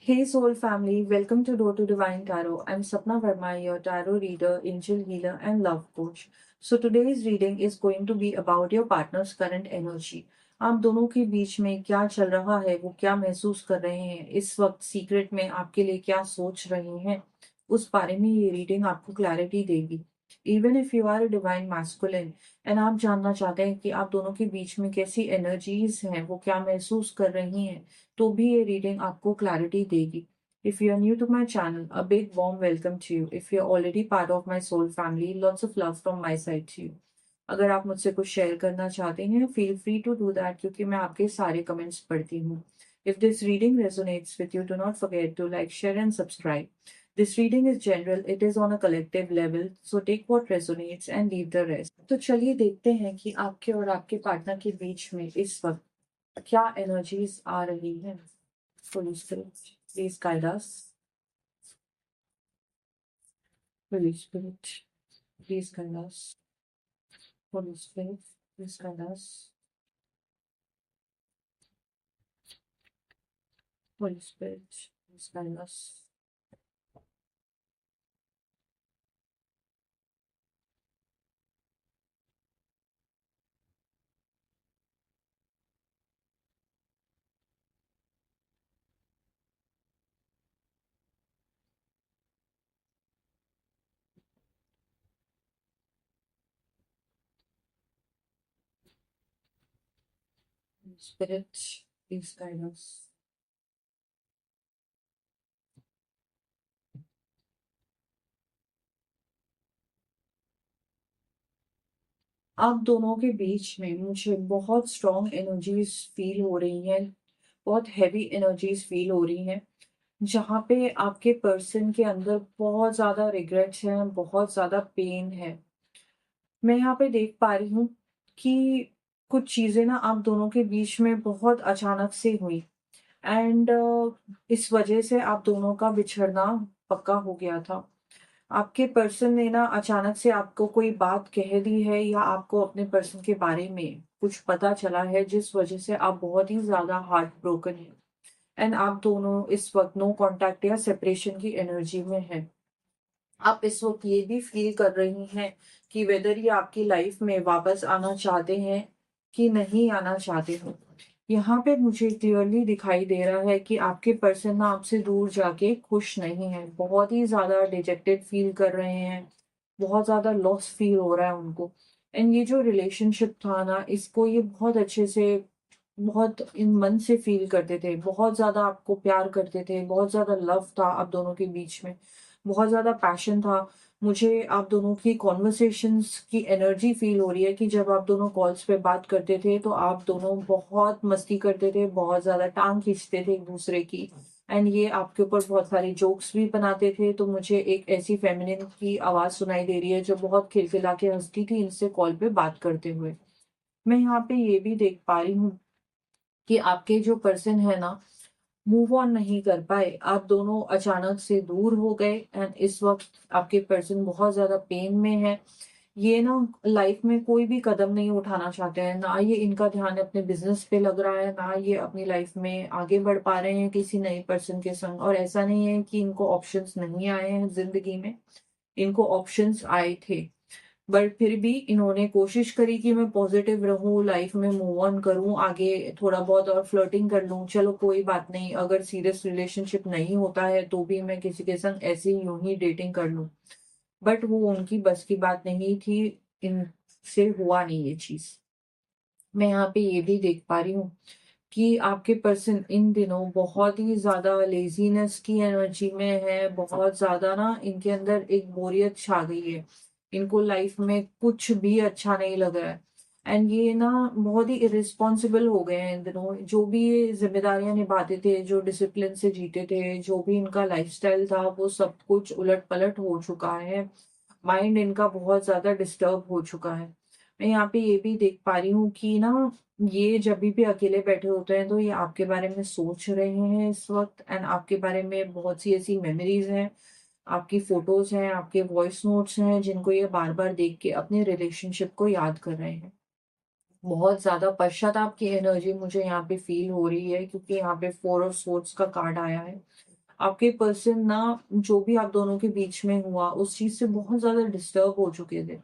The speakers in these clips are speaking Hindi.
Hey Soul family, welcome to Door to Divine Tarot. I'm Sapna Verma, your tarot reader, angel healer, and love coach. So today's reading is going to be about your partner's current energy. आप दोनों के बीच में क्या चल रहा है, वो क्या महसूस कर रहे हैं, इस वक्त सीक्रेट में आपके लिए क्या सोच रहे हैं, उस बारे में ये रीडिंग आपको क्लैरिटी देगी। Even if you are divine masculine and आप जानना चाहते हैं कि आप दोनों के बीच में कैसी एनर्जीज हैं, वो क्या महसूस कर रही हैं, तो भी ये रीडिंग आपको क्लैरिटी देगी। If you are new to my channel, a big warm welcome to you. If you're already part of my soul family, lots of love from my side to you. अगर आप मुझसे कुछ शेयर करना चाहते हैं, feel free to do that क्योंकि मैं आपके सारे कमेंट्स पढ़ती हूँ। If this reading resonates with you, do not forget to like, share and subscribe. This reading is general, it is on a collective level, so take what resonates and leave the rest. तो चलिए देखते हैं कि आपके और आपके पार्टनर के बीच में इस वक्त क्या एनर्जीज आ रही हैं। Holy Spirit, please guide us. Holy Spirit, please guide us. Holy Spirit, please guide us. Holy Spirit, please guide us. Holy Spirit, please guide us. आप दोनों के बीच में मुझे बहुत स्ट्रॉन्ग एनर्जीज फील हो रही हैं, बहुत हैवी एनर्जीज फील हो रही हैं, जहाँ पे आपके पर्सन के अंदर बहुत ज़्यादा रिग्रेट्स हैं, बहुत ज़्यादा पेन है। मैं यहाँ पे देख पा रही हूँ कि कुछ चीज़ें ना आप दोनों के बीच में बहुत अचानक से हुई एंड इस वजह से आप दोनों का बिछड़ना पक्का हो गया था। आपके पर्सन ने ना अचानक से आपको कोई बात कह दी है या आपको अपने पर्सन के बारे में कुछ पता चला है जिस वजह से आप बहुत ही ज़्यादा हार्ट ब्रोकन हैं एंड आप दोनों इस वक्त नो कॉन्टैक्ट या सेपरेशन की एनर्जी में हैं। आप इस वक्त ये भी फील कर रही हैं कि वेदर ये आपकी लाइफ में वापस आना चाहते हैं कि नहीं आना चाहते हो। यहाँ पे मुझे क्लियरली दिखाई दे रहा है कि आपके पर्सन ना आपसे दूर जाके खुश नहीं है, बहुत ही ज्यादा डिजेक्टेड फील कर रहे हैं, बहुत ज्यादा लॉस फील हो रहा है उनको। एंड ये जो रिलेशनशिप था ना, इसको ये बहुत अच्छे से, बहुत इन मन से फील करते थे, बहुत ज्यादा आपको प्यार करते थे, बहुत ज्यादा लव था आप दोनों के बीच में, बहुत ज़्यादा पैशन था। मुझे आप दोनों की कॉन्वर्सेशंस की एनर्जी फ़ील हो रही है कि जब आप दोनों कॉल्स पे बात करते थे, तो आप दोनों बहुत मस्ती करते थे, बहुत ज़्यादा टाँग खींचते थे एक-दूसरे की एंड ये आपके ऊपर बहुत सारे जोक्स भी बनाते थे। तो मुझे एक ऐसी फ़ेमिनिन की आवाज़ सुनाई दे रही है, जो बहुत खिलखिला के हँसती थी इनसे कॉल पे बात करते हुए। मैं यहाँ पे ये भी देख पा रही हूँ कि आपके जो पर्सन है ना, मूव ऑन नहीं कर पाए। आप दोनों अचानक से दूर हो गए एंड इस वक़्त आपके पर्सन बहुत ज़्यादा पेन में है। ये ना लाइफ़ में कोई भी कदम नहीं उठाना चाहते हैं, ना ये इनका ध्यान अपने बिज़नेस पे लग रहा है, ना ये अपनी लाइफ़ में आगे बढ़ पा रहे हैं किसी नए पर्सन के संग। और ऐसा नहीं है कि इनको ऑप्शंस नहीं आए हैं ज़िंदगी में, इनको ऑप्शंस आए थे। बट फिर भी इन्होंने कोशिश करी कि मैं पॉजिटिव रहूँ, लाइफ में मूव ऑन करूँ, आगे थोड़ा बहुत और फ्लर्टिंग कर लूँ। चलो कोई बात नहीं, अगर सीरियस रिलेशनशिप नहीं होता है तो भी मैं किसी के संग ऐसे ही यूँ ही डेटिंग कर लूँ। बट वो उनकी बस की बात नहीं थी, इनसे हुआ नहीं ये चीज़। मैं यहाँ पे ये भी देख पा रही हूँ कि आपके पर्सन इन दिनों बहुत ही ज़्यादा लेज़ीनेस की एनर्जी में है, बहुत ज़्यादा ना इनके अंदर एक बोरियत छा गई है। इनको लाइफ़ में कुछ भी अच्छा नहीं लग रहा है एंड ये ना बहुत ही इर्रेस्पॉन्सिबल हो गए हैं इन दिनों। जो भी ये ज़िम्मेदारियाँ निभाते थे, जो डिसिप्लिन से जीते थे, जो भी इनका लाइफ़स्टाइल था, वो सब कुछ उलट-पलट हो चुका है। माइंड इनका बहुत ज़्यादा डिस्टर्ब हो चुका है। मैं यहाँ पे ये भी देख पा रही हूँ कि ना ये जभी भी अकेले बैठे होते हैं, तो ये आपके बारे में सोच रहे हैं इस वक़्त एंड आपके बारे में बहुत सी ऐसी मेमोरीज़ हैं, आपकी फ़ोटोज़ हैं, आपके वॉइस नोट्स हैं, जिनको ये बार-बार देख के अपने रिलेशनशिप को याद कर रहे हैं। बहुत ज़्यादा पश्चाताप की एनर्जी मुझे यहाँ पे फ़ील हो रही है क्योंकि यहाँ पे 4 ऑफ सोर्ड्स का कार्ड आया है। आपके पर्सन ना जो भी आप दोनों के बीच में हुआ, उस चीज़ से बहुत ज़्यादा डिस्टर्ब हो चुके थे।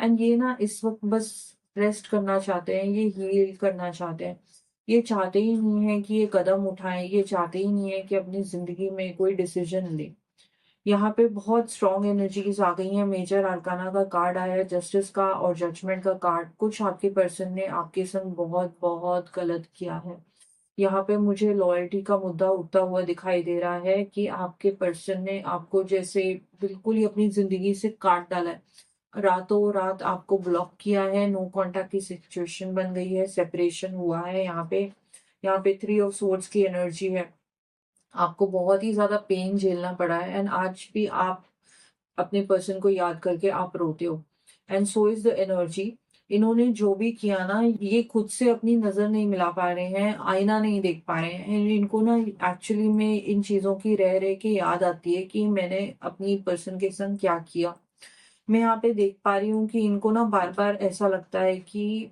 एंड ये ना इस वक़्त बस रेस्ट करना चाहते हैं, ये हील करना चाहते हैं। ये चाहते ही नहीं हैं कि ये कदम उठाएँ, ये चाहते ही नहीं है कि अपनी ज़िंदगी में कोई डिसीज़न लें। यहाँ पे बहुत स्ट्रॉन्ग एनर्जीज़ आ गई हैं, मेजर अरकाना का कार्ड आया है, जस्टिस का और जजमेंट का कार्ड। कुछ आपके पर्सन ने आपके संग बहुत-बहुत गलत किया है। यहाँ पे मुझे लॉयल्टी का मुद्दा उठता हुआ दिखाई दे रहा है कि आपके पर्सन ने आपको जैसे बिल्कुल ही अपनी ज़िंदगी से काट डाला है। रातों-रात आपको ब्लॉक किया है, नो कॉन्टैक्ट की सिचुएशन बन गई है, सेपरेशन हुआ है यहाँ पे। यहाँ पे थ्री ऑफ सोर्ड्स की एनर्जी है। आपको बहुत ही ज़्यादा पेन झेलना पड़ा है एंड आज भी आप अपने पर्सन को याद करके आप रोते हो and so is the energy. इन्होंने जो भी किया ना, ये खुद से अपनी नज़र नहीं मिला पा रहे हैं, आईना नहीं देख पा रहे हैं। इनको ना एक्चुअली में इन चीज़ों की रह के याद आती है कि मैंने अपनी पर्सन के संग क्या किया। मैं यहाँ पे देख पा रही हूँ कि इनको ना बार-बार ऐसा लगता है कि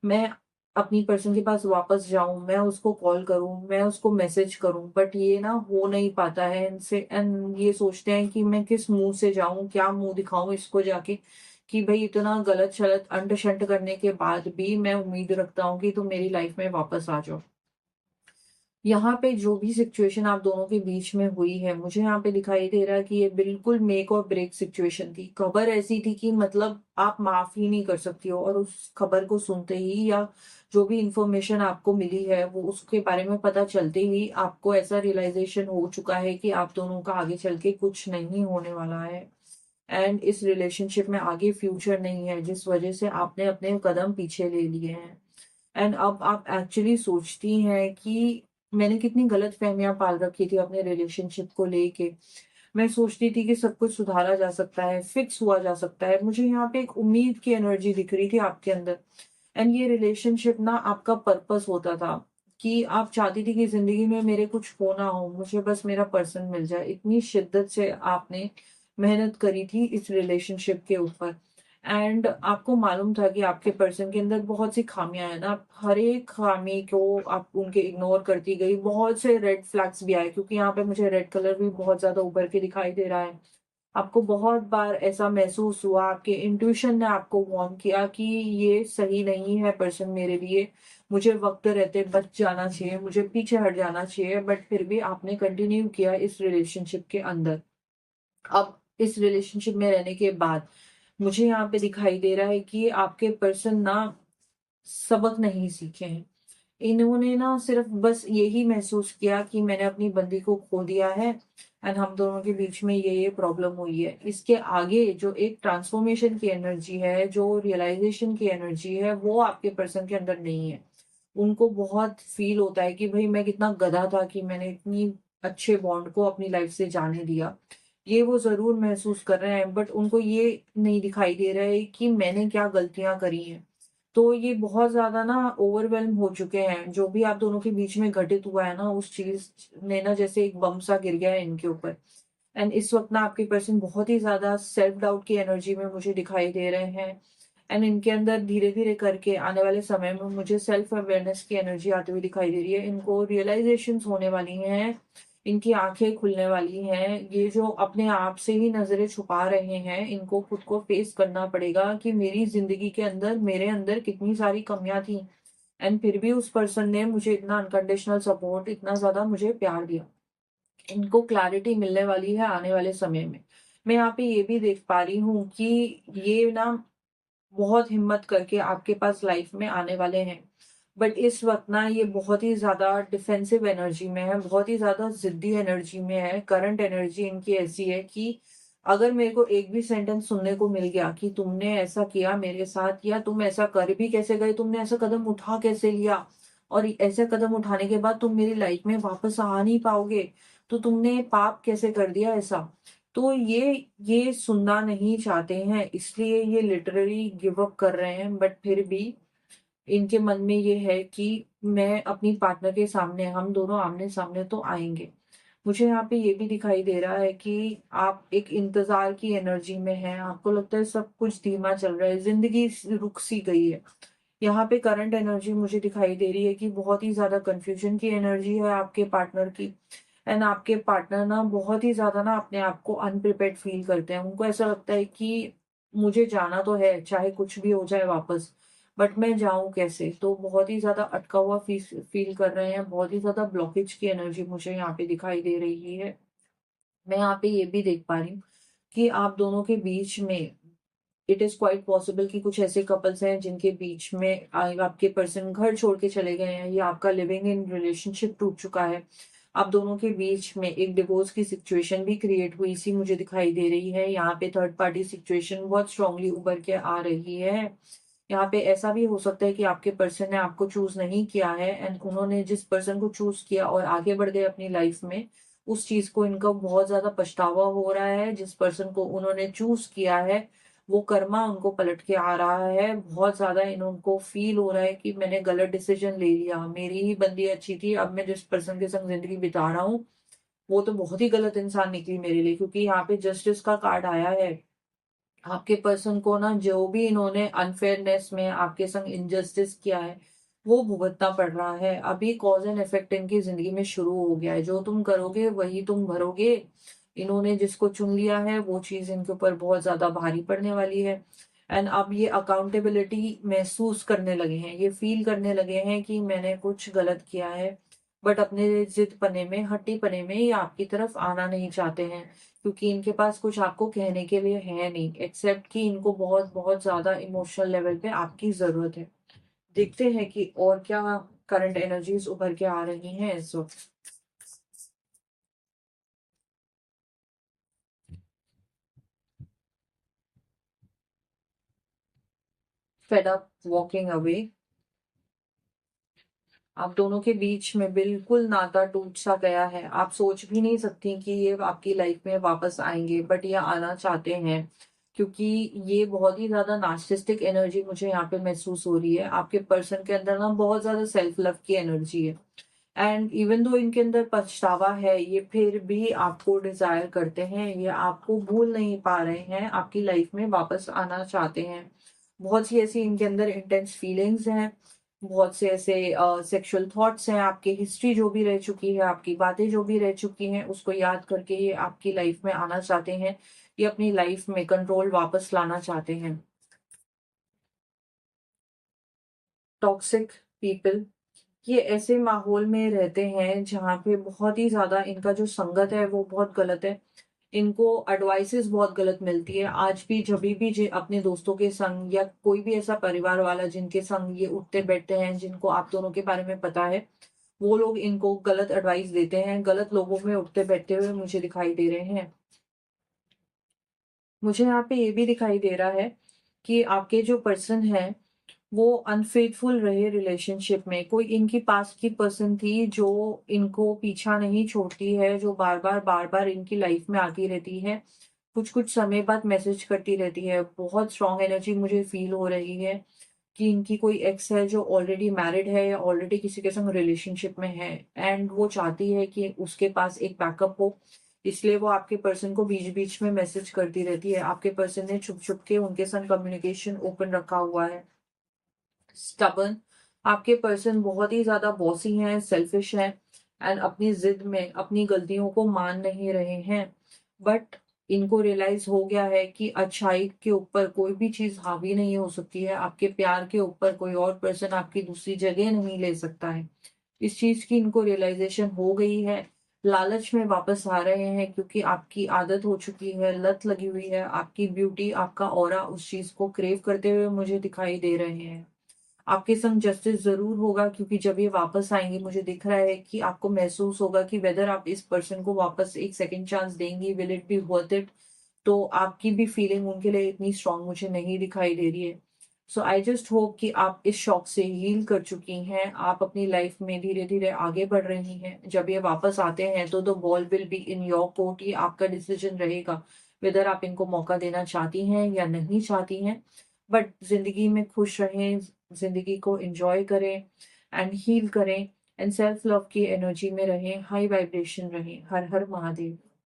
मैं अपनी पर्सन के पास वापस जाऊँ, मैं उसको कॉल करूँ, मैं उसको मैसेज करूँ, बट ये ना हो नहीं पाता है इनसे एंड ये सोचते हैं कि मैं किस मुँह से जाऊँ, क्या मुँह दिखाऊँ इसको जाके कि भई इतना गलत-शलत, अंट-शंट करने के बाद भी मैं उम्मीद रखता हूँ कि तुम मेरी लाइफ़ में वापस आ जाओ। यहाँ पे जो भी सिचुएशन आप दोनों के बीच में हुई है, मुझे यहाँ पे दिखाई दे रहा है कि ये बिल्कुल मेक और ब्रेक सिचुएशन थी। खबर ऐसी थी कि मतलब आप माफ़ ही नहीं कर सकती हो और उस खबर को सुनते ही या जो भी इन्फॉर्मेशन आपको मिली है, वो उसके बारे में पता चलते ही आपको ऐसा रियलाइज़ेशन हो चुका है कि आप दोनों का आगे चल के कुछ नहीं होने वाला है एंड इस रिलेशनशिप में आगे फ्यूचर नहीं है, जिस वज़ह से आपने अपने कदम पीछे ले लिए हैं। एंड अब आप एक्चुअली सोचती हैं कि मैंने कितनी गलतफ़हमियाँ पाल रखी थी अपने रिलेशनशिप को लेके। मैं सोचती थी कि सब कुछ सुधारा जा सकता है, फिक्स हुआ जा सकता है। मुझे यहाँ पे एक उम्मीद की एनर्जी दिख रही थी आपके अंदर एंड ये रिलेशनशिप ना आपका पर्पस होता था कि आप चाहती थी कि ज़िंदगी में मेरे कुछ हो ना हो, मुझे बस मेरा पर्सन मिल जाए। इतनी शिद्दत से आपने मेहनत करी थी इस रिलेशनशिप के ऊपर एंड आपको मालूम था कि आपके पर्सन के अंदर बहुत सी खामियां हैं ना, आप हर एक खामी को आप उनके इग्नोर करती गई। बहुत से रेड फ्लैग्स भी आए क्योंकि यहाँ पे मुझे रेड कलर भी बहुत ज्यादा उभर के दिखाई दे रहा है। आपको बहुत बार ऐसा महसूस हुआ, आपके इंट्यूशन ने आपको वार्न किया कि ये सही नहीं है पर्सन मेरे लिए, मुझे वक्त रहते बच जाना चाहिए, मुझे पीछे हट जाना चाहिए, बट फिर भी आपने कंटिन्यू किया इस रिलेशनशिप के अंदर। अब इस रिलेशनशिप में रहने के बाद मुझे यहाँ पे दिखाई दे रहा है कि आपके पर्सन ना सबक नहीं सीखे हैं। इन्होंने ना सिर्फ़ बस यही महसूस किया कि मैंने अपनी बंदी को खो दिया है एंड हम दोनों के बीच में ये प्रॉब्लम हुई है। इसके आगे जो एक ट्रांसफ़ॉर्मेशन की एनर्जी है, जो रियलाइज़ेशन की एनर्जी है, वो आपके पर्सन के अंदर नहीं है। उनको बहुत फ़ील होता है कि भई मैं कितना गधा था कि मैंने इतनी अच्छे बॉन्ड को अपनी लाइफ़ से जाने दिया। ये वो ज़रूर महसूस कर रहे हैं बट उनको ये नहीं दिखाई दे रहा है कि मैंने क्या गलतियाँ करी हैं। तो ये बहुत ज़्यादा ना ओवरवेल्म हो चुके हैं। जो भी आप दोनों के बीच में घटित हुआ है ना, उस चीज़ ने ना जैसे एक बम सा गिर गया है इनके ऊपर। एंड इस वक़्त ना आपके पर्सन बहुत ही ज़्यादा सेल्फ डाउट की एनर्जी में मुझे दिखाई दे रहे हैं। एंड इनके अंदर धीरे-धीरे करके आने वाले समय में मुझे सेल्फ अवेयरनेस की एनर्जी आती हुई दिखाई दे रही है। इनको रियलाइज़ेशंस होने वाली हैं, इनकी आँखें खुलने वाली हैं। ये जो अपने आप से ही नज़रें छुपा रहे हैं, इनको खुद को फेस करना पड़ेगा कि मेरी ज़िंदगी के अंदर मेरे अंदर कितनी सारी कमियाँ थी एंड फिर भी उस पर्सन ने मुझे इतना अनकंडीशनल सपोर्ट, इतना ज़्यादा मुझे प्यार दिया। इनको क्लैरिटी मिलने वाली है आने वाले समय में। मैं यहाँ पे ये भी देख पा रही हूँ कि ये ना बहुत हिम्मत करके आपके पास लाइफ में आने वाले हैं। बट इस वक़्त ना ये बहुत ही ज़्यादा डिफेंसिव एनर्जी में है, बहुत ही ज़्यादा ज़िद्दी एनर्जी में है। करंट एनर्जी इनकी ऐसी है कि अगर मेरे को एक भी सेंटेंस सुनने को मिल गया कि तुमने ऐसा किया मेरे साथ या तुम ऐसा कर भी कैसे गए, तुमने ऐसा कदम उठा कैसे लिया और ऐसा कदम उठाने के बाद तुम मेरी लाइफ में वापस आ नहीं पाओगे, तो तुमने पाप कैसे कर दिया ऐसा? तो ये सुनना नहीं चाहते हैं, इसलिए ये लिटरली गिव अप कर रहे हैं बट फिर भी इनके मन में ये है कि मैं अपनी पार्टनर के सामने हम दोनों आमने-सामने तो आएँगे। मुझे यहाँ पे ये भी दिखाई दे रहा है कि आप एक इंतज़ार की एनर्जी में हैं, आपको लगता है सब कुछ धीमा चल रहा है, ज़िंदगी स रुक सी गई है। यहाँ पे करंट एनर्जी मुझे दिखाई दे रही है कि बहुत ही ज़्यादा कन्फ्यूज़न की एनर्जी है आपके पार्टनर की एंड आपके पार्टनर ना बहुत ही ज़्यादा ना अपने आप को अनप्रिपेयर्ड फ़ील करते हैं। उनको ऐसा लगता है कि मुझे जाना तो है, चाहे कुछ भी हो जाए वापस, बट मैं जाऊँ कैसे? तो बहुत ही ज़्यादा अटका हुआ फ़ील कर रहे हैं, बहुत ही ज़्यादा ब्लॉकेज की एनर्जी मुझे यहाँ पे दिखाई दे रही है। मैं यहाँ पे ये भी देख पा रही हूँ कि आप दोनों के बीच में इट इज़ क्वाइट पॉसिबल कि कुछ ऐसे कपल्स हैं जिनके बीच में आपके पर्सन घर छोड़ के चले गए हैं या आपका लिविंग इन रिलेशनशिप टूट चुका है। आप दोनों के बीच में एक डिवोर्स की सिचुएशन भी क्रिएट हुई सी मुझे दिखाई दे रही है। यहाँ पे थर्ड पार्टी सिचुएशन बहुत स्ट्रांगली उभर के आ रही है। यहाँ पे ऐसा भी हो सकता है कि आपके पर्सन ने आपको चूज़ नहीं किया है एंड उन्होंने जिस पर्सन को चूज़ किया और आगे बढ़ गए अपनी लाइफ में, उस चीज़ को इनका बहुत ज़्यादा पछतावा हो रहा है। जिस पर्सन को उन्होंने चूज़ किया है, वो कर्मा उनको पलट के आ रहा है। बहुत ज़्यादा उनको फ़ील हो रहा है कि मैंने गलत डिसीज़न ले लिया, मेरी ही बंदी अच्छी थी, अब मैं जिस पर्सन के संग ज़िंदगी बिता रहा हूँ, वो तो बहुत ही गलत इंसान निकली मेरे लिए, क्योंकि यहाँ पे जस्टिस का कार्ड आया है। आपके पर्सन को ना जो भी इन्होंने अनफेयरनेस में आपके संग इनजस्टिस किया है, वो भुगतना पड़ रहा है। अभी कॉज़ एंड इफ़ेक्ट इनकी ज़िंदगी में शुरू हो गया है। जो तुम करोगे वही तुम भरोगे। इन्होंने जिसको चुन लिया है वो चीज़ इनके ऊपर बहुत ज़्यादा भारी पड़ने वाली है। एंड अब ये अकाउंटेबिलिटी महसूस करने लगे हैं। ये फ़ील करने लगे हैं कि मैंने कुछ गलत किया है, बट अपने ज़िद-पने में, हट्टी-पने में ये आपकी तरफ आना नहीं चाहते हैं। क्योंकि इनके पास कुछ आपको कहने के लिए है नहीं, एक्सेप्ट कि इनको बहुत-बहुत ज़्यादा इमोशनल लेवल पे आपकी ज़रूरत है। देखते हैं कि और क्या करंट एनर्जीज़ उभर के आ रही हैं इस वक़्त। Fed up, walking away. आप दोनों के बीच में बिल्कुल नाता टूट-सा गया है। आप सोच भी नहीं सकती कि ये आपकी लाइफ़ में वापस आएँगे, बट ये आना चाहते हैं, क्योंकि ये बहुत ही ज़्यादा नार्सिसिस्टिक एनर्जी मुझे यहाँ पे महसूस हो रही है। आपके पर्सन के अंदर ना बहुत ज़्यादा सेल्फ लव की एनर्जी है। एंड इवन दो इनके अंदर पछतावा है, ये फिर भी आपको डिज़ायर करते हैं, ये आपको भूल नहीं पा रहे हैं, आपकी लाइफ में वापस आना चाहते हैं। बहुत सी ऐसी इनके अंदर इंटेंस फीलिंग्स हैं, बहुत से ऐसे सेक्सुअल थॉट्स हैं, आपकी हिस्ट्री जो भी रह चुकी है, आपकी बातें जो भी रह चुकी हैं, उसको याद करके ये आपकी लाइफ में आना चाहते हैं। ये अपनी लाइफ में कंट्रोल वापस लाना चाहते हैं। टॉक्सिक पीपल, ये ऐसे माहौल में रहते हैं जहाँ पे बहुत ही ज़्यादा इनका जो संगत है वो बहुत गलत है। इनको एडवाइसेज़ बहुत गलत मिलती है। आज भी जभी भी जे अपने दोस्तों के संग या कोई भी ऐसा परिवार वाला जिनके संग ये उठते-बैठते हैं, जिनको आप दोनों के बारे में पता है, वो लोग इनको गलत एडवाइस देते हैं, गलत लोगों में उठते-बैठते हुए मुझे दिखाई दे रहे हैं। मुझे यहाँ पे ये भी दिखाई दे रहा है कि आपके जो पर्सन हैं, वो अनफेथफुल रहे रिलेशनशिप में। कोई इनकी पास की पर्सन थी जो इनको पीछा नहीं छोड़ती है, जो बार-बार इनकी लाइफ में आती रहती है। कुछ-कुछ समय बाद मैसेज करती रहती है। बहुत स्ट्रॉन्ग एनर्जी मुझे फ़ील हो रही है कि इनकी कोई एक्स है जो ऑलरेडी मैरिड है या ऑलरेडी किसी के संग रिलेशनशिप में है, एंड वो चाहती है कि उसके पास एक बैकअप हो। इसलिए वो आपके पर्सन को बीच-बीच में मैसेज करती रहती है। आपके पर्सन ने छुप-छुप के उनके संग कम्युनिकेशन ओपन रखा हुआ है। स्टबर्न, आपके पर्सन बहुत ही ज़्यादा बॉसी हैं, सेल्फिश हैं एंड अपनी ज़िद में अपनी गलतियों को मान नहीं रहे हैं। बट इनको रियलाइज़ हो गया है कि अच्छाई के ऊपर कोई भी चीज़ हावी नहीं हो सकती है। आपके प्यार के ऊपर कोई और पर्सन आपकी दूसरी जगह नहीं ले सकता है। इस चीज़ की इनको रियलाइज़ेशन हो गई है। लालच में वापस आ रहे हैं क्योंकि आपकी आदत हो चुकी है, लत लगी हुई है। आपकी ब्यूटी, आपका ऑरा उस चीज़ को क्रेव करते हुए मुझे दिखाई दे रहे हैं। आपके संग जस्टिस ज़रूर होगा, क्योंकि जब ये वापस आएँगे मुझे दिख रहा है कि आपको महसूस होगा कि वेदर आप इस पर्सन को वापस एक सेकंड चांस देंगी, will it be worth it? तो आपकी भी फीलिंग उनके लिए इतनी स्ट्रॉन्ग मुझे नहीं दिखाई दे रही है। सो आई जस्ट होप कि आप इस शॉक से हील कर चुकी हैं, आप अपनी लाइफ में धीरे-धीरे आगे बढ़ रही हैं। जब ये वापस आते हैं तो the ball will be in your court, ये आपका डिसीजन रहेगा, वेदर आप इनको मौका देना चाहती हैं या नहीं चाहती हैं। बट ज़िंदगी में खुश रहें, ज़िंदगी को एन्जॉय करें एंड हील करें एंड सेल्फ लव की एनर्जी में रहें, हाई वाइब्रेशन रहें। हर हर महादेव।